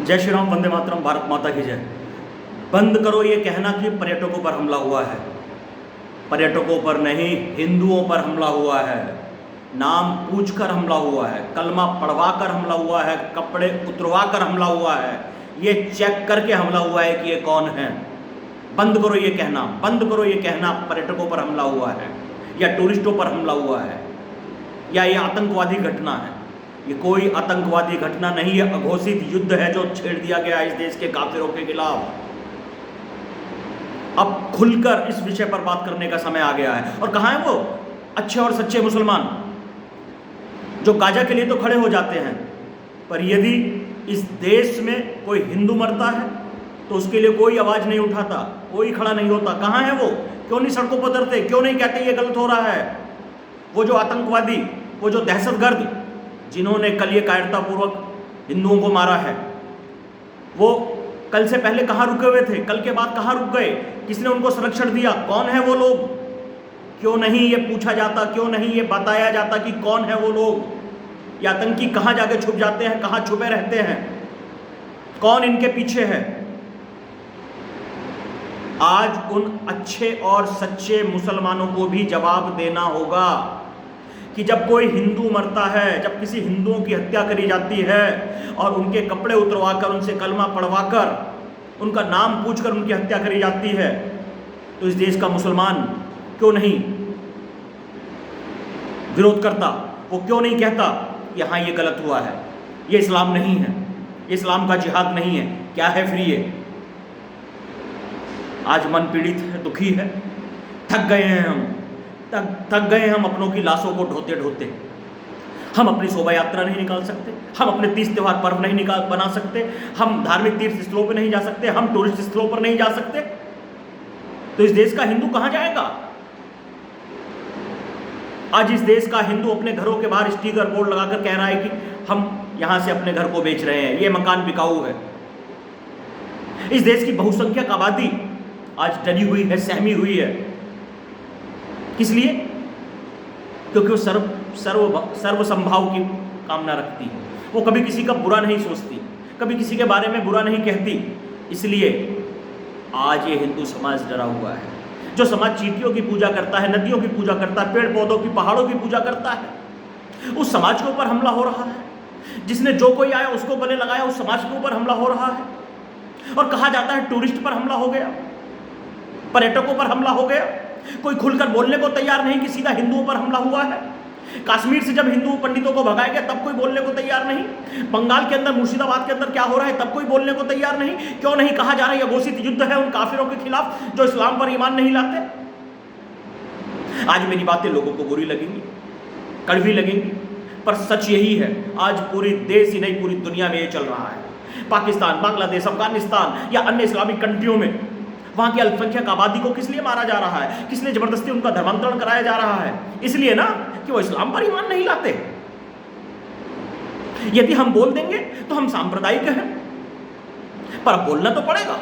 जय श्री राम, वंदे मातरम, भारत माता की जय। बंद करो ये कहना कि पर्यटकों पर हमला हुआ है। पर्यटकों पर नहीं, हिंदुओं पर हमला हुआ है। नाम पूछकर हमला हुआ है, कलमा पढ़वा कर हमला हुआ है, कपड़े उतरवा कर हमला हुआ है, ये चेक करके हमला हुआ है कि ये कौन है। बंद करो ये कहना, बंद करो ये कहना पर्यटकों पर हमला हुआ है या टूरिस्टों पर हमला हुआ है या ये आतंकवादी घटना है। ये कोई आतंकवादी घटना नहीं है, अघोषित युद्ध है जो छेड़ दिया गया इस देश के काफिरों के खिलाफ। अब खुलकर इस विषय पर बात करने का समय आ गया है। और कहाँ है वो अच्छे और सच्चे मुसलमान जो गाजा के लिए तो खड़े हो जाते हैं, पर यदि इस देश में कोई हिंदू मरता है तो उसके लिए कोई आवाज़ नहीं उठाता, कोई खड़ा नहीं होता। कहाँ है वो? क्यों नहीं सड़कों पर उतरते? क्यों नहीं कहते ये गलत हो रहा है? वो जो आतंकवादी, वो जो दहशतगर्द जिन्होंने कल ये कायरतापूर्वक हिंदुओं को मारा है, वो कल से पहले कहाँ रुके हुए थे? कल के बाद कहाँ रुक गए? किसने उनको संरक्षण दिया? कौन है वो लोग? क्यों नहीं ये पूछा जाता, क्यों नहीं ये बताया जाता कि कौन है वो लोग? ये आतंकी कहाँ जाके छुप जाते हैं, कहाँ छुपे रहते हैं, कौन इनके पीछे है? आज उन अच्छे और सच्चे मुसलमानों को भी जवाब देना होगा कि जब कोई हिंदू मरता है, जब किसी हिंदुओं की हत्या करी जाती है और उनके कपड़े उतरवाकर, उनसे कलमा पढ़वाकर, उनका नाम पूछकर उनकी हत्या करी जाती है, तो इस देश का मुसलमान क्यों नहीं विरोध करता? वो क्यों नहीं कहता कि हाँ ये गलत हुआ है, ये इस्लाम नहीं है, ये इस्लाम का जिहाद नहीं है? क्या है फिर ये? आज मन पीड़ित है, दुखी है, थक गए हैं हम, थक गए हम अपनों की लाशों को ढोते ढोते। हम अपनी शोभा यात्रा नहीं निकाल सकते, हम अपने तीज त्योहार पर्व नहीं बना सकते, हम धार्मिक तीर्थ स्थलों पर नहीं जा सकते, हम टूरिस्ट स्थलों पर नहीं जा सकते, तो इस देश का हिंदू कहाँ जाएगा? आज इस देश का हिंदू अपने घरों के बाहर स्टिकर बोर्ड लगाकर कह रहा है कि हम यहां से अपने घर को बेच रहे हैं, ये मकान बिकाऊ है। इस देश की बहुसंख्यक आबादी आज डरी हुई है, सहमी हुई है। किस लिए? क्योंकि वो सर्व संभाव की कामना रखती है। वो कभी किसी का बुरा नहीं सोचती, कभी किसी के बारे में बुरा नहीं कहती। इसलिए आज ये हिंदू समाज डरा हुआ है। जो समाज चींटियों की पूजा करता है, नदियों की पूजा करता है, पेड़ पौधों की, पहाड़ों की पूजा करता है, उस समाज के ऊपर हमला हो रहा है। जिसने जो कोई आया उसको गले लगाया, उस समाज के ऊपर हमला हो रहा है। और कहा जाता है टूरिस्ट पर हमला हो गया, पर्यटकों पर हमला हो गया। कोई खुलकर बोलने को तैयार नहीं कि सीधा हिंदुओं पर हमला हुआ है। कश्मीर से जब हिंदू पंडितों को भगाया गया तब कोई बोलने को तैयार नहीं। बंगाल के अंदर, मुर्शिदाबाद के अंदर क्या हो रहा है तब कोई बोलने को तैयार नहीं। क्यों नहीं कहा जा रहा है यह घोषित युद्ध है उन काफिरों के खिलाफ जो इस्लाम पर ईमान नहीं लाते? आज मेरी बातें लोगों को बुरी लगेंगी, कड़वी लगेंगी, पर सच यही है। आज पूरी देश ही नहीं, पूरी दुनिया में ये चल रहा है। पाकिस्तान, बांग्लादेश, अफगानिस्तान या अन्य इस्लामिक कंट्रियों में वहां की अल्पसंख्यक आबादी को किस लिए मारा जा रहा है? किस लिए जबरदस्ती उनका धर्मांतरण कराया जा रहा है? इसलिए ना कि वो इस्लाम पर ईमान नहीं लाते। यदि हम बोल देंगे तो हम सांप्रदायिक हैं, पर अब बोलना तो पड़ेगा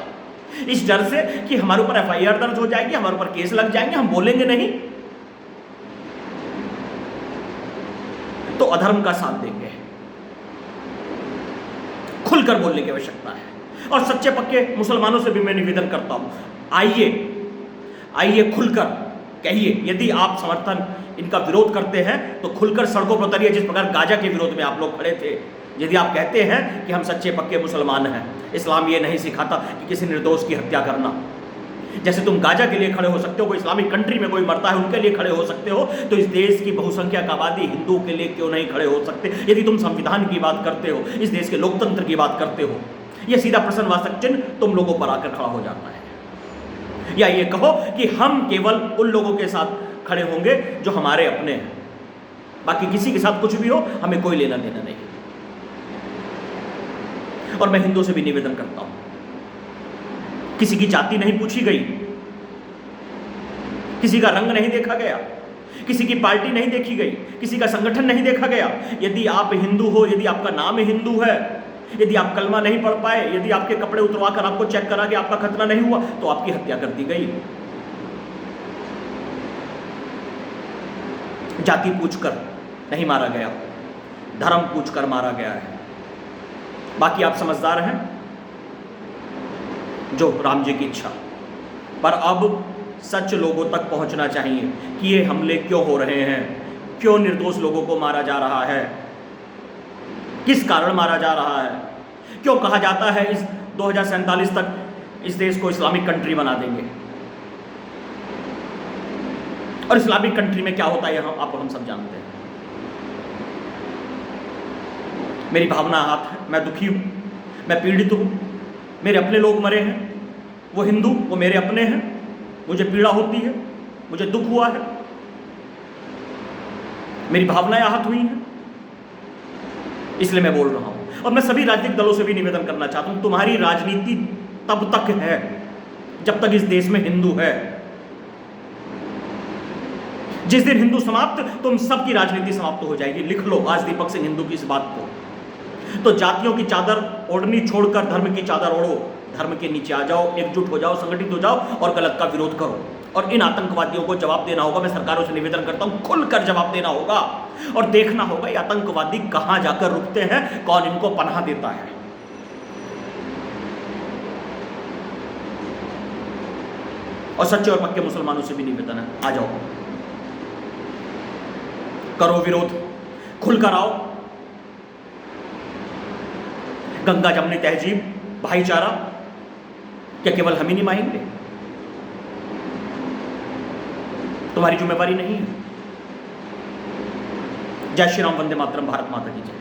इस डर से कि हमारे ऊपर एफआईआर दर्ज हो जाएगी, हमारे ऊपर केस लग जाएंगे। हम बोलेंगे नहीं तो अधर्म का साथ देंगे। खुलकर बोलने की आवश्यकता है। और सच्चे पक्के मुसलमानों से भी मैं निवेदन करता हूं, आइए खुलकर कहिए। यदि आप समर्थन इनका विरोध करते हैं तो खुलकर सड़कों पर उतरिए, जिस प्रकार गाजा के विरोध में आप लोग खड़े थे। यदि आप कहते हैं कि हम सच्चे पक्के मुसलमान हैं, इस्लाम ये नहीं सिखाता कि किसी निर्दोष की हत्या करना। जैसे तुम गाजा के लिए खड़े हो सकते हो, कोई इस्लामिक कंट्री में कोई मरता है उनके लिए खड़े हो सकते हो, तो इस देश की बहुसंख्यक आबादी हिंदू के लिए क्यों नहीं खड़े हो सकते? यदि तुम संविधान की बात करते हो, इस देश के लोकतंत्र की बात करते हो, यह सीधा प्रश्नवाचक चिन्ह तुम लोगों पर आकर खड़ा हो जाता है। या ये कहो कि हम केवल उन लोगों के साथ खड़े होंगे जो हमारे अपने हैं, बाकी किसी के साथ कुछ भी हो हमें कोई लेना देना नहीं। और मैं हिंदुओं से भी निवेदन करता हूं, किसी की जाति नहीं पूछी गई, किसी का रंग नहीं देखा गया, किसी की पार्टी नहीं देखी गई, किसी का संगठन नहीं देखा गया। यदि आप हिंदू हो, यदि आपका नाम हिंदू है, यदि आप कलमा नहीं पढ़ पाए, यदि आपके कपड़े उतरवाकर आपको चेक करा कि आपका खतना नहीं हुआ, तो आपकी हत्या कर दी गई। जाति पूछकर नहीं मारा गया, धर्म पूछकर मारा गया है। बाकी आप समझदार हैं, जो राम जी की इच्छा। पर अब सच लोगों तक पहुंचना चाहिए कि ये हमले क्यों हो रहे हैं, क्यों निर्दोष लोगों को मारा जा रहा है, किस कारण मारा जा रहा है, क्यों कहा जाता है इस 2047 तक इस देश को इस्लामिक कंट्री बना देंगे। और इस्लामिक कंट्री में क्या होता है यहाँ आप हम सब जानते हैं। मेरी भावना हाथ है, मैं दुखी हूं, मैं पीड़ित हूं, मेरे अपने लोग मरे हैं, वो हिंदू, वो मेरे अपने हैं, मुझे पीड़ा होती है, मुझे दुख हुआ है, मेरी भावनाएं आहत हुई हैं, इसलिए मैं बोल रहा हूं। और मैं सभी राजनीतिक दलों से भी निवेदन करना चाहता हूं, तुम्हारी राजनीति तब तक है जब तक इस देश में हिंदू है। जिस दिन हिंदू समाप्त, तुम सबकी राजनीति समाप्त हो जाएगी। लिख लो आज दीपक सिंह हिंदू की इस बात को। तो जातियों की चादर ओढ़नी छोड़कर धर्म की चादर ओढ़ो, धर्म के नीचे आ जाओ, एकजुट हो जाओ, संगठित हो जाओ और गलत का विरोध करो। और इन आतंकवादियों को जवाब देना होगा। मैं सरकारों से निवेदन करता हूं, खुलकर जवाब देना होगा और देखना होगा ये आतंकवादी कहां जाकर रुकते हैं, कौन इनको पनाह देता है। और सच्चे और पक्के मुसलमानों से भी निवेदन है, आ जाओ, करो विरोध, खुलकर आओ। गंगा जमनी तहजीब, भाईचारा क्या केवल हम ही नहीं मानेंगे? तुम्हारी जिम्मेवारी नहीं है। जय श्री राम, वंदे मातरम, भारत माता की जय।